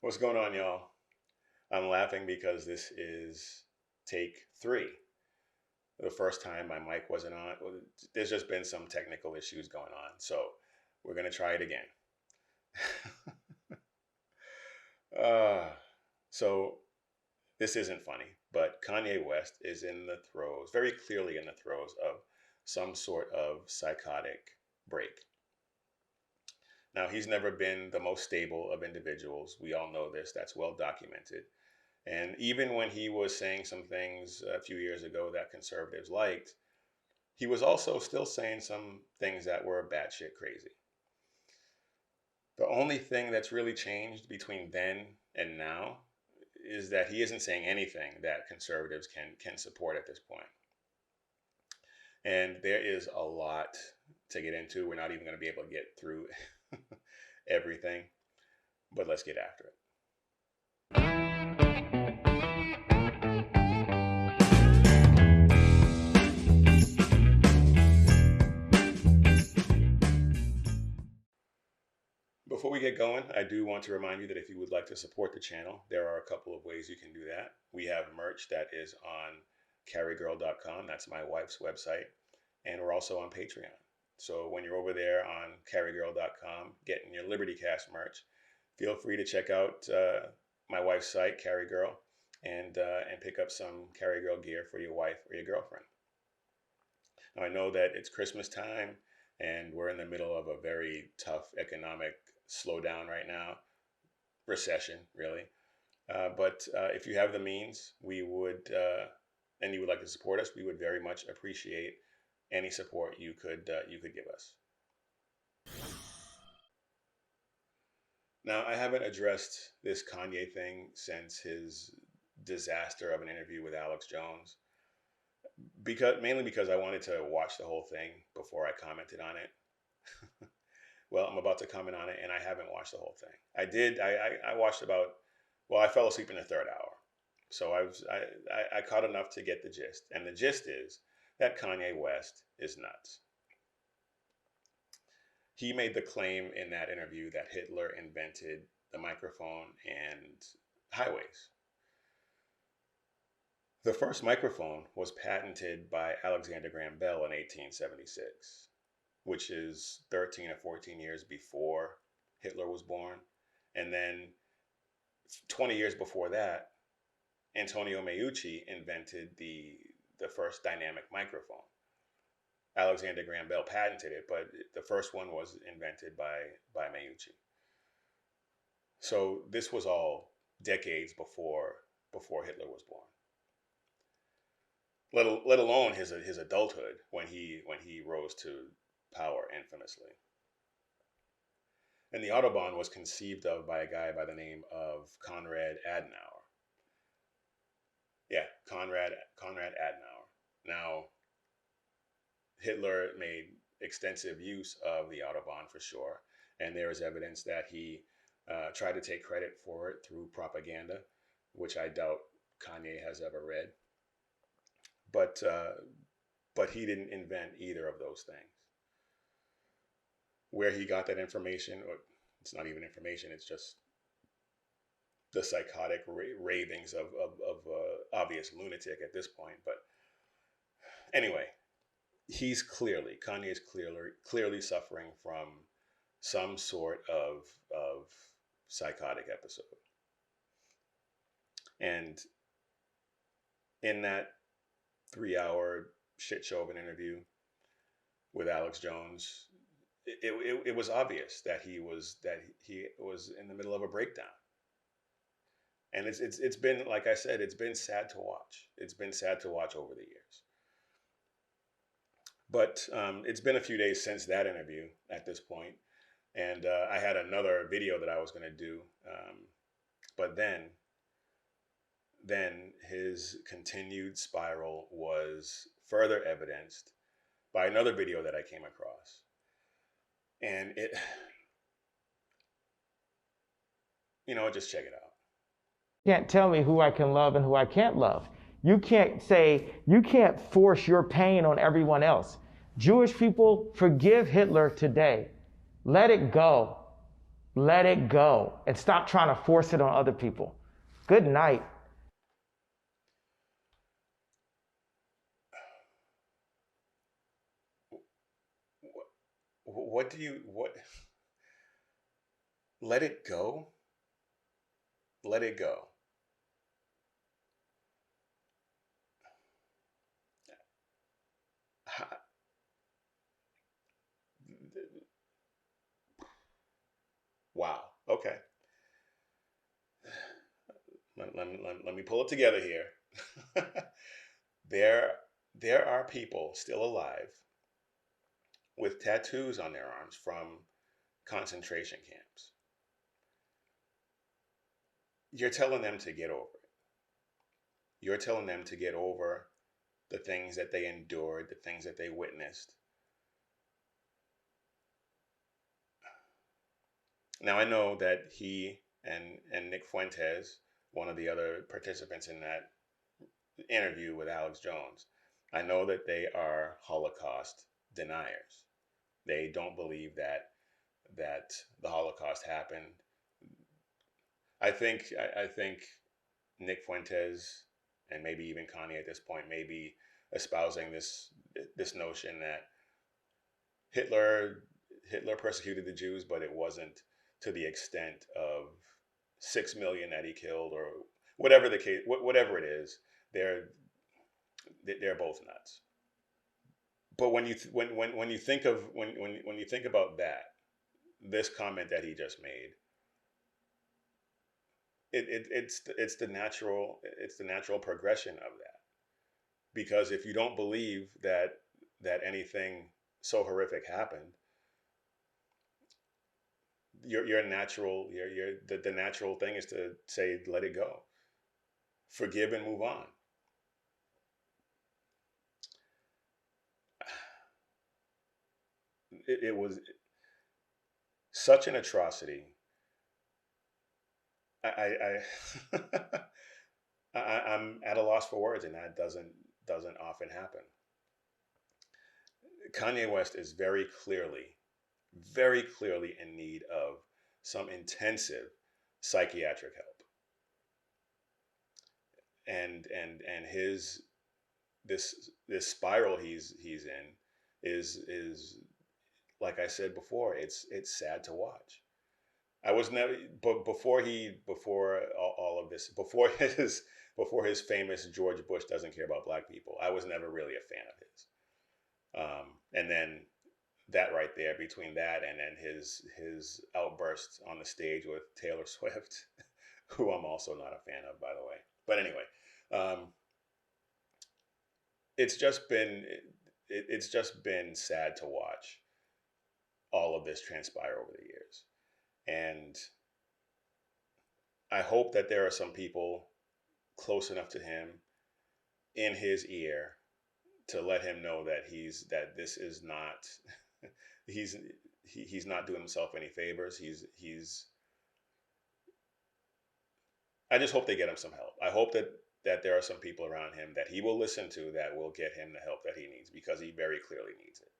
What's going on, y'all? I'm laughing because this is take three. The first time my mic wasn't on. Well, there's just been some technical issues going on, so we're gonna try it again. uh, so this isn't funny, but Kanye West is in the throes, very clearly in the throes of some sort of psychotic break. Now, he's never been the most stable of individuals. We all know this, that's well documented. And even when he was saying some things a few years ago that conservatives liked, he was also still saying some things that were batshit crazy. The only thing that's really changed between then and now is that he isn't saying anything that conservatives can support at this point. And there is a lot to get into. We're not even going to be able to get through everything, but let's get after it. Before we get going, I do want to remind you that if you would like to support the channel, there are a couple of ways you can do that. We have merch that is on carrygirl.com. That's my wife's website. And we're also on Patreon. So when you're over there on carrygirl.com getting your Liberty Cast merch, feel free to check out my wife's site, Carry Girl, and pick up some Carry Girl gear for your wife or your girlfriend. Now, I know that it's Christmas time and we're in the middle of a very tough economic slowdown right now, recession, really. But if you have the means, we would, and you would like to support us, we would very much appreciate any support you could give us. Now, I haven't addressed this Kanye thing since his disaster of an interview with Alex Jones, mainly because I wanted to watch the whole thing before I commented on it. Well, I'm about to comment on it, and I haven't watched the whole thing. I watched I fell asleep in the third hour, so I caught enough to get the gist, and the gist is that Kanye West is nuts. He made the claim in that interview that Hitler invented the microphone and highways. The first microphone was patented by Alexander Graham Bell in 1876, which is 13 or 14 years before Hitler was born. And then 20 years before that, Antonio Meucci invented the first dynamic microphone. Alexander Graham Bell patented it, but the first one was invented by Meucci. So this was all decades before Hitler was born. Let alone his adulthood when he rose to power infamously. And the Autobahn was conceived of by a guy by the name of Konrad Adenauer. Yeah, Konrad Adenauer. Now, Hitler made extensive use of the Autobahn for sure, and there is evidence that he tried to take credit for it through propaganda, which I doubt Kanye has ever read. But he didn't invent either of those things. Where he got that information, or it's not even information, it's just the psychotic ravings of obvious lunatic at this point. But anyway, Kanye is clearly suffering from some sort of psychotic episode. And in that 3-hour shit show of an interview with Alex Jones, it was obvious that he was in the middle of a breakdown. And it's been, like I said, it's been sad to watch. It's been sad to watch over the years. But it's been a few days since that interview at this point, and I had another video that I was going to do, but then his continued spiral was further evidenced by another video that I came across. And just check it out. You can't tell me who I can love and who I can't love. You can't force your pain on everyone else. Jewish people, forgive Hitler today. Let it go. Let it go and stop trying to force it on other people. Good night. What do you what? Let it go. Let it go. Wow. Okay. Let me pull it together here. there there are people still alive with tattoos on their arms from concentration camps. You're telling them to get over it. You're telling them to get over the things that they endured, the things that they witnessed. Now I know that he and Nick Fuentes, one of the other participants in that interview with Alex Jones, I know that they are Holocaust deniers. They don't believe that the Holocaust happened. I think Nick Fuentes and maybe even Kanye at this point may be espousing this notion that Hitler Hitler persecuted the Jews, but it wasn't to the extent of 6 million that he killed, or whatever the case, whatever it is. They're they're both nuts. But when you think of when you think about that, this comment that he just made, it's the natural progression of that. Because if you don't believe that anything so horrific happened, your natural the natural thing is to say let it go, forgive and move on. It was such an atrocity. I I'm at a loss for words, and that doesn't often happen. Kanye West is very clearly in need of some intensive psychiatric help, and his this spiral he's in is like I said before, it's sad to watch. I was never, but before all of this, before his famous George Bush doesn't care about black people, I was never really a fan of his. And then that right there, between that and then his outbursts on the stage with Taylor Swift, who I'm also not a fan of, by the way. But anyway, um, it's just been it's just been sad to watch all of this transpire over the years, and I hope that there are some people close enough to him in his ear to let him know that this is not he's he's not doing himself any favors. He's I just hope they get him some help. I hope that there are some people around him that he will listen to that will get him the help that he needs, because he very clearly needs it.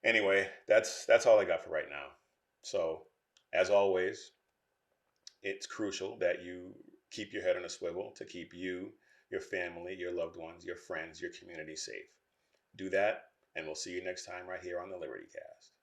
Anyway, that's all I got for right now. So, as always, it's crucial that you keep your head on a swivel to keep you, your family, your loved ones, your friends, your community safe. Do that, and we'll see you next time right here on the Liberty Cast.